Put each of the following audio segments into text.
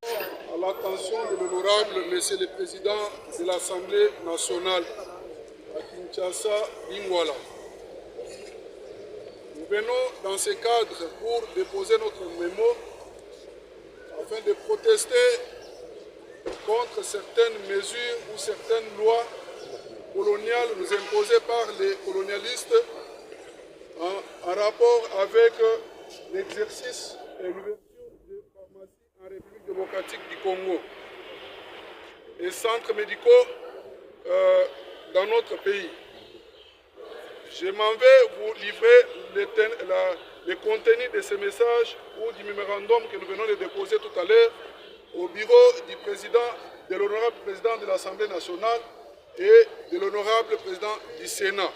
À l'attention de l'honorable Monsieur le Président de l'Assemblée nationale à Kinshasa, Lingwala. Nous venons dans ce cadre pour déposer notre mémo afin de protester contre certaines mesures ou certaines lois coloniales nous imposées par les colonialistes en rapport avec l'exercice et l'ouverture de pharmacies en République démocratique du Congo et centres médicaux dans notre pays. Je m'en vais vous livrer le contenu de ce message ou du mémorandum que nous venons de déposer tout à l'heure au bureau du président, de l'honorable président de l'Assemblée nationale et de l'honorable président du Sénat.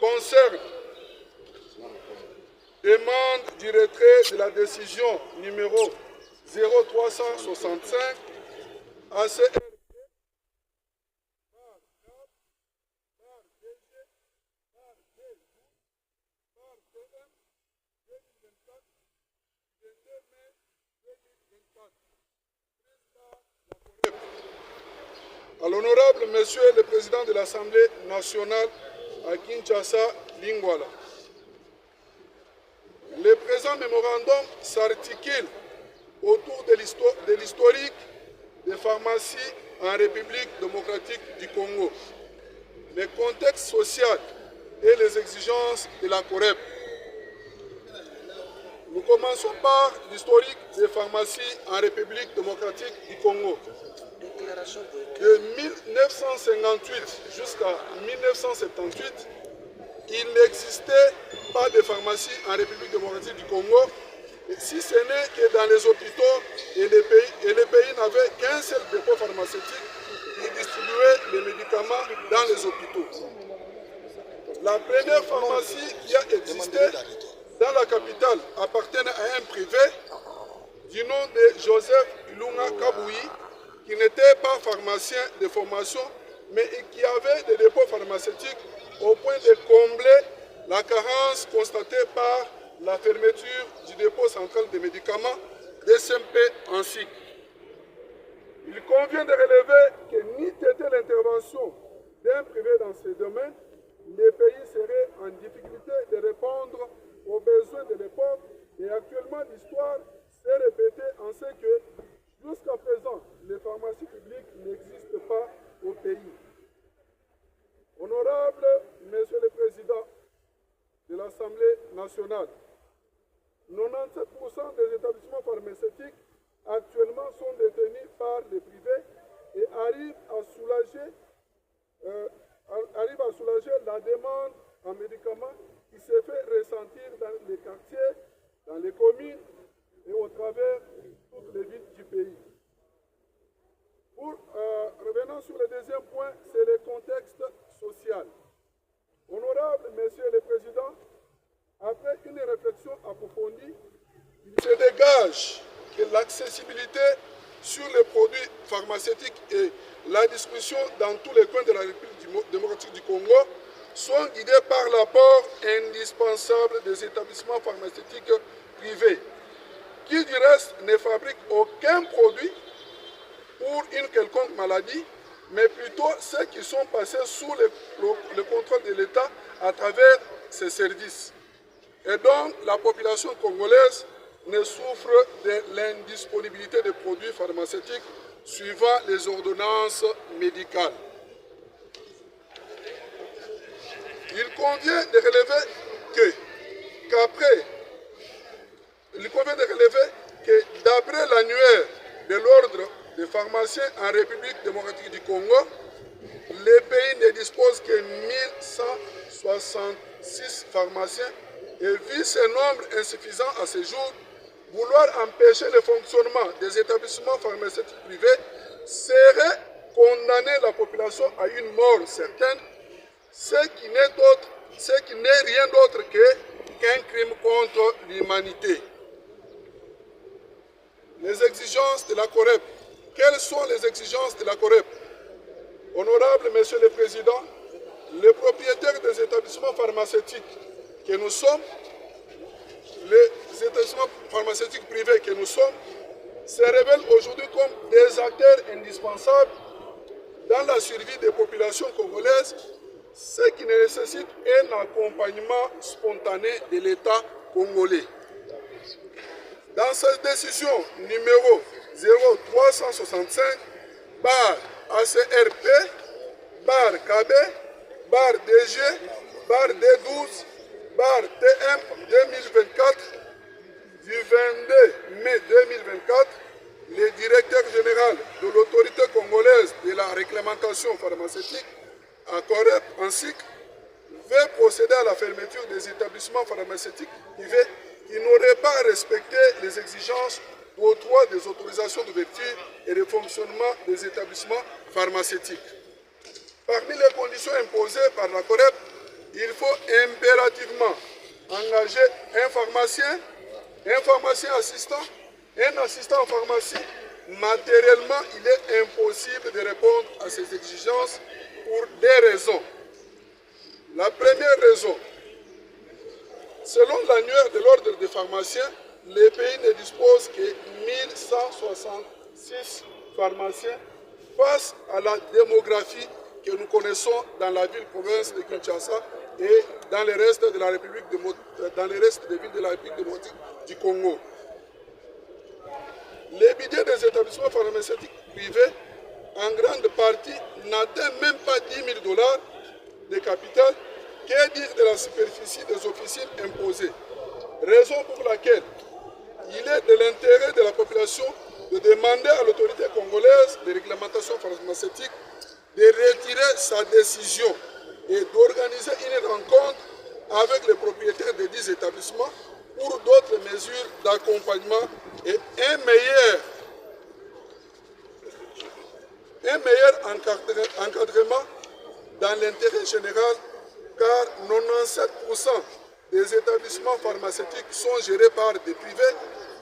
Concerne demande du retrait de la décision numéro 0365 ACR à l'honorable Monsieur le Président de l'Assemblée nationale à Kinshasa, Lingwala. Le présent mémorandum s'articule autour de l'historique des pharmacies en République démocratique du Congo, le contexte social et les exigences de la COREP. Nous commençons par l'historique des pharmacies en République démocratique du Congo. De 1958 jusqu'à 1978, il n'existait pas de pharmacie en République démocratique du Congo, si ce n'est que dans les hôpitaux et les pays n'avaient qu'un seul dépôt pharmaceutique qui distribuait les médicaments dans les hôpitaux. La première pharmacie qui a existé dans la capitale appartenait à un privé du nom de Joseph Ilunga Kaboui, qui n'était pas pharmacien de formation, mais qui avait des dépôts pharmaceutiques au point de combler la carence constatée par la fermeture du dépôt central des médicaments DSMP en cycle. Il convient de relever que ni était l'intervention d'un privé dans ce domaine, les pays seraient en difficulté de répondre aux besoins de l'époque et actuellement l'histoire s'est répétée en ce que jusqu'à présent, les pharmacies publiques n'existent pas au pays. Honorable Monsieur le Président de l'Assemblée nationale, 97% des établissements pharmaceutiques actuellement sont détenus par les privés et arrivent à soulager la demande en médicaments qui se fait ressentir dans les quartiers, dans les communes et au travers toutes les villes du pays. Revenant sur le deuxième point, c'est le contexte social. Honorable Monsieur le Président, après une réflexion approfondie, il se dégage que l'accessibilité sur les produits pharmaceutiques et la distribution dans tous les coins de la République démocratique du Congo sont guidés par l'apport indispensable des établissements pharmaceutiques privés, qui du reste ne fabriquent aucun produit pour une quelconque maladie, mais plutôt ceux qui sont passés sous le contrôle de l'État à travers ces services. Et donc, la population congolaise ne souffre de l'indisponibilité de produits pharmaceutiques suivant les ordonnances médicales. Il convient de relever que d'après l'annuaire de l'ordre des pharmaciens en République démocratique du Congo, les pays ne disposent que 1166 pharmaciens et vu ce nombre insuffisant à ce jour, vouloir empêcher le fonctionnement des établissements pharmaceutiques privés serait condamner la population à une mort certaine, ce qui n'est rien d'autre qu'un crime contre l'humanité. Les exigences de la COREP. Quelles sont les exigences de la COREP? Honorable Monsieur le Président, les propriétaires des établissements pharmaceutiques que nous sommes, les établissements pharmaceutiques privés que nous sommes, se révèlent aujourd'hui comme des acteurs indispensables dans la survie des populations congolaises, ce qui nécessite un accompagnement spontané de l'État congolais. Dans cette décision numéro 0365, barre ACRP, barre KB, barre DG, barre D12, barre TM 2024, du 22 mai 2024, le directeur général de l'autorité congolaise de la réglementation pharmaceutique, ACOREP, ainsi veut procéder à la fermeture des établissements pharmaceutiques privés qui n'auraient pas respecté les exigences d'octroi des autorisations d'ouverture et de fonctionnement des établissements pharmaceutiques. Parmi les conditions imposées par la COREP, il faut impérativement engager un pharmacien assistant, un assistant en pharmacie. Matériellement, il est impossible de répondre à ces exigences pour des raisons. La première raison, selon l'annuaire de l'ordre des pharmaciens, le pays ne dispose que 1166 pharmaciens face à la démographie que nous connaissons dans la ville-province de Kinshasa et dans les restes de la République dans les restes des villes de la République démocratique du Congo. Les budgets des établissements pharmaceutiques privés, en grande partie, n'atteint même pas 10 000 $ de capital. Que dire de la superficie des officines imposées? Raison pour laquelle il est de l'intérêt de la population de demander à l'autorité congolaise de réglementation pharmaceutique de retirer sa décision et d'organiser une rencontre avec les propriétaires des 10 établissements pour d'autres mesures d'accompagnement et un meilleur encadrement dans l'intérêt général, car 97% des établissements pharmaceutiques sont gérés par des privés,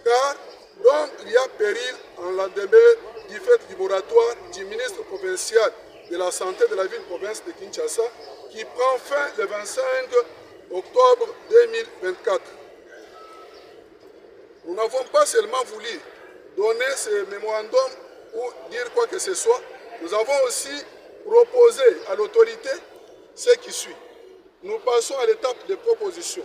car donc il y a péril en lendemain du fait du moratoire du ministre provincial de la Santé de la ville-province de Kinshasa qui prend fin le 25 octobre 2024. Nous n'avons pas seulement voulu donner ce mémorandum ou dire quoi que ce soit, nous avons aussi proposé à l'autorité ce qui suit. Nous passons à l'étape de proposition.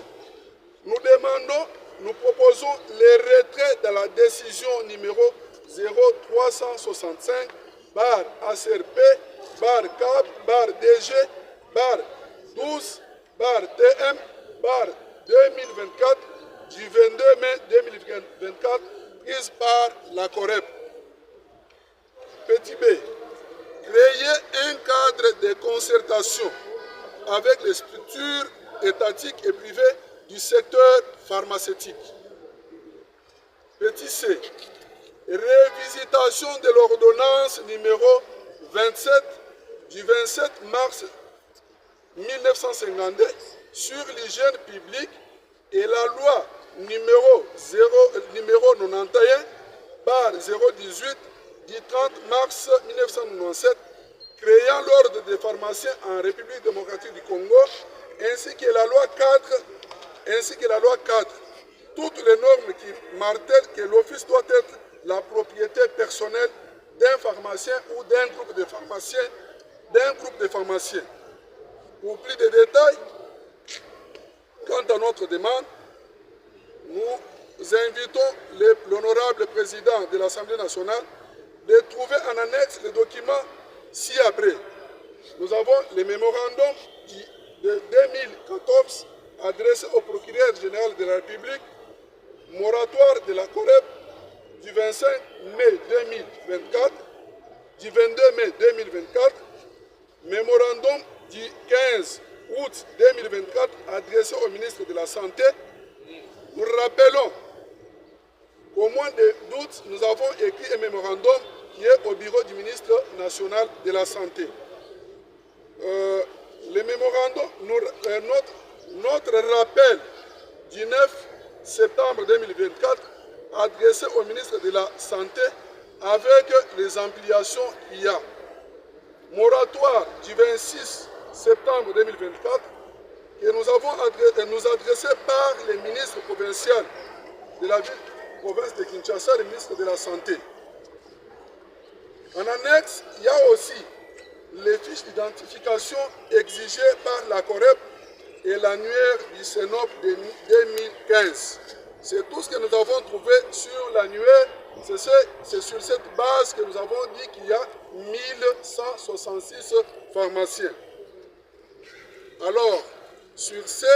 Nous proposons le retrait de la décision numéro 0365, barre ACRP, barre CAP, barre DG, barre 12, barre TM, barre 2024, du 22 mai 2024, prise par la COREP. Petit B. Créer un cadre de concertation avec les structures étatiques et privées du secteur pharmaceutique. Petit C. Révisitation de l'ordonnance numéro 27 du 27 mars 1952 sur l'hygiène publique et la loi numéro 91 par 018 du 30 mars 1997 créant l'ordre des pharmaciens en République démocratique du Congo ainsi que la loi 4, toutes les normes qui martèlent que l'office doit être la propriété personnelle d'un pharmacien ou d'un groupe de pharmaciens. Pour plus de détails, quant à notre demande, nous invitons l'honorable président de l'Assemblée nationale de trouver en annexe le document ci-après. Nous avons le mémorandum de 2014 adressé au procureur général de la République, moratoire de la COREP du 25 mai 2024, du 22 mai 2024, mémorandum du 15 août 2024 adressé au ministre de la Santé. Nous rappelons qu'au mois d'août, nous avons écrit un mémorandum qui est au bureau du ministre national de la Santé. Le mémorandum, notre rappel du 9 septembre 2024 adressé au ministre de la Santé avec les ampliations qu'il y a. Moratoire du 26 septembre 2024 que nous avons adressé par les ministres provinciaux de la ville province de Kinshasa, le ministre de la Santé. En annexe, il y a aussi les fiches d'identification exigées par la COREP et l'annuaire du CENOP de 2015. C'est tout ce que nous avons trouvé sur l'annuaire. C'est sur cette base que nous avons dit qu'il y a 1166 pharmaciens. Alors, sur ces